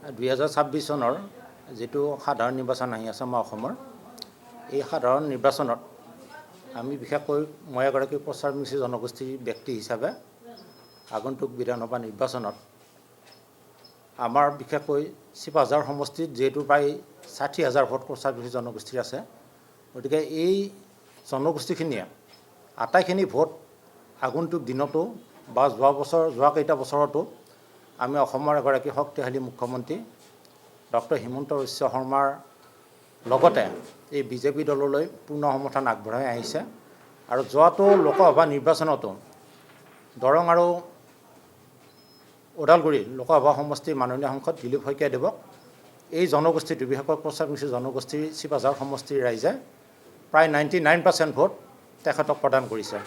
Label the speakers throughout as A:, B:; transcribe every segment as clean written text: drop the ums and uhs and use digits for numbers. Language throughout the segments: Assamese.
A: 2026 চনৰ যেটো সাধাৰণ নিৰ্বাচন আহি আছে আমাৰ অসমৰ এই সাধাৰণ নিৰ্বাচনত আমি বিশেষকৈ মই এগৰাকী প্ৰচাৰমুখী জনগোষ্ঠীৰ ব্যক্তি হিচাপে আগন্তুক বিধানসভা নিৰ্বাচনত আমাৰ বিশেষকৈ চিপাঝাৰ সমষ্টিত যেটো প্ৰায় 60,000 ভোট প্ৰচাৰমুখী জনগোষ্ঠীৰ আছে গতিকে এই জনগোষ্ঠীখিনিয়ে আটাইখিনি ভোট আগন্তুক দিনতো বা যোৱা কেইটা বছৰতো আমি অসমৰ এগৰাকী শক্তিশালী মুখ্যমন্ত্ৰী ডক্টৰ হিমন্ত বিশ্ব শৰ্মাৰ লগতে এই বিজেপি দললৈ পূৰ্ণ সমৰ্থন আগবঢ়াই আহিছে আৰু যোৱাটো লোকসভা নিৰ্বাচনতো দৰং আৰু ওদালগুৰি লোকসভা সমষ্টিৰ মাননীয় সাংসদ দিলীপ শইকীয়াদেৱক এই জনগোষ্ঠীটো বিশেষকৈ প্ৰচাৰমুখী জনগোষ্ঠীৰ চিপাঝাৰ সমষ্টিৰ ৰাইজে প্ৰায় 99% ভোট তেখেতক প্ৰদান কৰিছে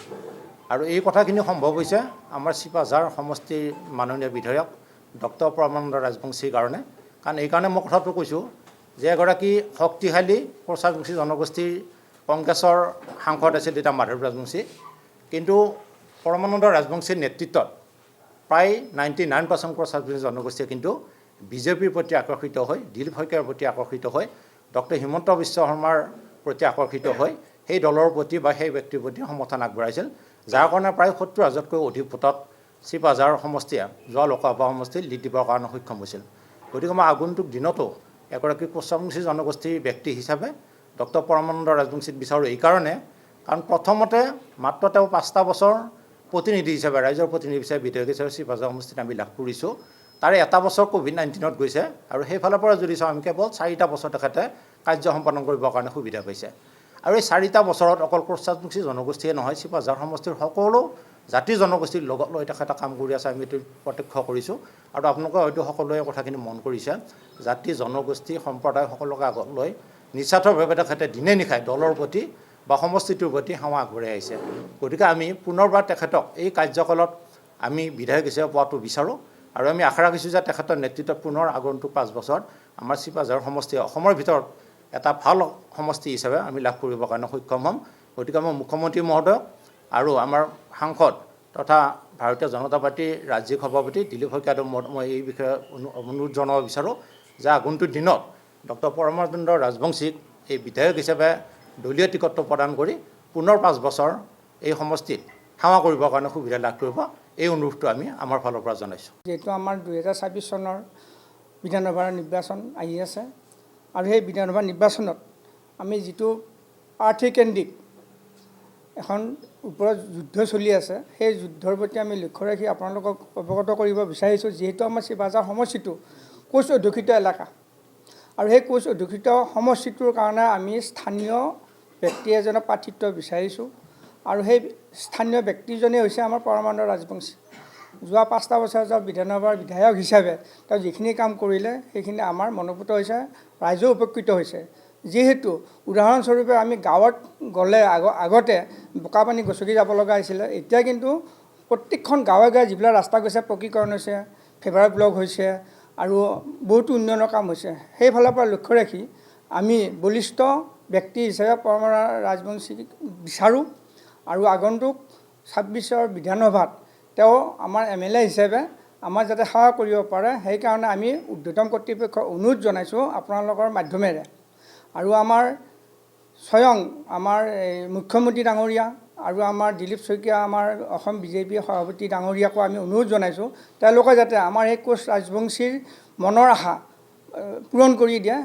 A: আৰু এই কথাখিনি সম্ভৱ হৈছে আমাৰ চিপাঝাৰ সমষ্টিৰ মাননীয় বিধায়ক ডক্টৰ পৰমানন্দ ৰাজবংশীৰ কাৰণে কাৰণ এই কাৰণে মই কথাটো কৈছোঁ যে এগৰাকী শক্তিশালী প্ৰচাৰমুখী জনগোষ্ঠীৰ কংগ্ৰেছৰ সাংসদ আছিল তেতিয়া মাধৱ ৰাজবংশী কিন্তু পৰমানন্দ ৰাজবংশীৰ নেতৃত্বত প্ৰায় 99% প্ৰচাৰমুখী জনগোষ্ঠীয়ে কিন্তু বিজেপিৰ প্ৰতি আকৰ্ষিত হৈ দিলীপ শইকীয়াৰ প্ৰতি আকৰ্ষিত হৈ ডক্টৰ হিমন্ত বিশ্ব শৰ্মাৰ প্ৰতি আকৰ্ষিত হৈ সেই দলৰ প্ৰতি বা সেই ব্যক্তিৰ প্ৰতি সমৰ্থন আগবঢ়াইছিল যাৰ কাৰণে প্ৰায় 70,000তকৈ অধিক ভোটত চিপাঝাৰ সমষ্টিয়ে যোৱা লোকসভা সমষ্টিত লিড দিবৰ কাৰণে সক্ষম হৈছিল গতিকে মই আগন্তুক দিনতো এগৰাকী প্ৰচাৰমুখী জনগোষ্ঠীৰ ব্যক্তি হিচাপে ডক্টৰ পৰমানন্দ ৰাজবংশীক বিচাৰোঁ এইকাৰণে কাৰণ প্ৰথমতে মাত্ৰ তেওঁ 5টা বছৰ প্ৰতিনিধি হিচাপে ৰাইজৰ প্ৰতিনিধি হিচাপে বিধায়ক হিচাপে চিপাঝাৰ সমষ্টিত আমি লাভ কৰিছোঁ তাৰে এটা বছৰ COVID-19ত গৈছে আৰু সেইফালৰ পৰা যদি চাওঁ আমি কেৱল 4টা বছৰ তেখেতে কাৰ্য সম্পাদন কৰিবৰ কাৰণে সুবিধা পাইছে আৰু এই 4টা বছৰত অকল প্ৰচাৰমুখী জনগোষ্ঠীয়ে নহয় চিপাঝাৰ সমষ্টিৰ সকলো জাতি জনগোষ্ঠীৰ লগত লৈ তেখেতে কাম কৰি আছে আমি এইটো প্ৰত্যক্ষ কৰিছোঁ আৰু আপোনালোকে হয়তো সকলোৱে কথাখিনি মন কৰিছে জাতি জনগোষ্ঠী সম্প্ৰদায় সকলোকে আগত লৈ নিস্বাৰ্থভাৱে তেখেতে দিনে নিশাই দলৰ প্ৰতি বা সমষ্টিটোৰ প্ৰতি সেৱা আগবঢ়াই আহিছে গতিকে আমি পুনৰবাৰ তেখেতক এই কাৰ্যকালত আমি বিধায়ক হিচাপে পোৱাটো বিচাৰোঁ আৰু আমি আশা ৰাখিছোঁ যে তেখেতৰ নেতৃত্বত পুনৰ আগন্তুক 5 বছৰত আমাৰ চিপাঝাৰ সমষ্টিয়ে অসমৰ ভিতৰত এটা ভাল সমষ্টি হিচাপে আমি লাভ কৰিবৰ কাৰণে সক্ষম হ'ম গতিকে মই মুখ্যমন্ত্ৰী মহোদয়ক আৰু আমাৰ সাংসদ তথা ভাৰতীয় জনতা পাৰ্টীৰ ৰাজ্যিক সভাপতি দিলীপ শইকীয়াদেৱক মই এই বিষয়ে অনুৰোধ জনাব বিচাৰোঁ যে আগন্তুক দিনত ডক্টৰ পৰমানন্দ ৰাজবংশীক এই বিধায়ক হিচাপে দলীয় টিকট প্ৰদান কৰি পুনৰ 5 বছৰ এই সমষ্টিত সেৱা কৰিবৰ কাৰণে সুবিধা লাভ কৰিব এই অনুৰোধটো আমি আমাৰ ফালৰ পৰা জনাইছোঁ
B: যেহেতু আমাৰ 2026 চনৰ বিধানসভাৰ নিৰ্বাচন আহি আছে আৰু সেই বিধানসভা নিৰ্বাচনত আমি যিটো প্ৰাৰ্থীকেন্দ্ৰিক এখন ওপৰত যুদ্ধ চলি আছে সেই যুদ্ধৰ প্ৰতি আমি লক্ষ্য ৰাখি আপোনালোকক অৱগত কৰিব বিচাৰিছোঁ যিহেতু আমাৰ চিপাঝাৰ সমষ্টিটো কোচ অধ্যুষিত এলেকা আৰু সেই কোচ অধ্যুষিত সমষ্টিটোৰ কাৰণে আমি স্থানীয় ব্যক্তি এজনৰ প্ৰাৰ্থিত্ব বিচাৰিছোঁ আৰু সেই স্থানীয় ব্যক্তিজনে হৈছে আমাৰ পৰমানন্দ ৰাজবংশী যোৱা 5টা বছৰ বিধানসভাৰ বিধায়ক হিচাপে তেওঁ যিখিনি কাম কৰিলে সেইখিনি আমাৰ মনোভূত হৈছে ৰাইজেও উপকৃত হৈছে যিহেতু উদাহৰণস্বৰূপে আমি গাঁৱত গ'লে আগতে বোকা পানী গছকি যাব লগা হৈছিলে এতিয়া কিন্তু প্ৰত্যেকখন গাঁৱে গাঁৱে যিবিলাক ৰাস্তা গৈছে পকীকৰণ হৈছে ফেভাৰ ব্লক হৈছে আৰু বহুতো উন্নয়নৰ কাম হৈছে সেইফালৰ পৰা লক্ষ্য ৰাখি আমি বলিষ্ঠ ব্যক্তি হিচাপে পৰমানন্দ ৰাজবংশীক বিচাৰোঁ আৰু আগন্তুক 26ৰ বিধানসভাত তেওঁ আমাৰ MLA হিচাপে আমাৰ যাতে সেৱা কৰিব পাৰে সেইকাৰণে আমি ঊৰ্ধ্বতম কৰ্তৃপক্ষক অনুৰোধ জনাইছোঁ আপোনালোকৰ মাধ্যমেৰে আৰু আমাৰ স্বয়ং আমাৰ মুখ্যমন্ত্ৰী ডাঙৰীয়া আৰু আমাৰ দিলীপ শইকীয়া আমাৰ অসম বিজেপি সভাপতি ডাঙৰীয়াকো আমি অনুৰোধ জনাইছোঁ তেওঁলোকে যাতে আমাৰ এই কোচ ৰাজবংশীৰ মনৰ আশা পূৰণ কৰি দিয়ে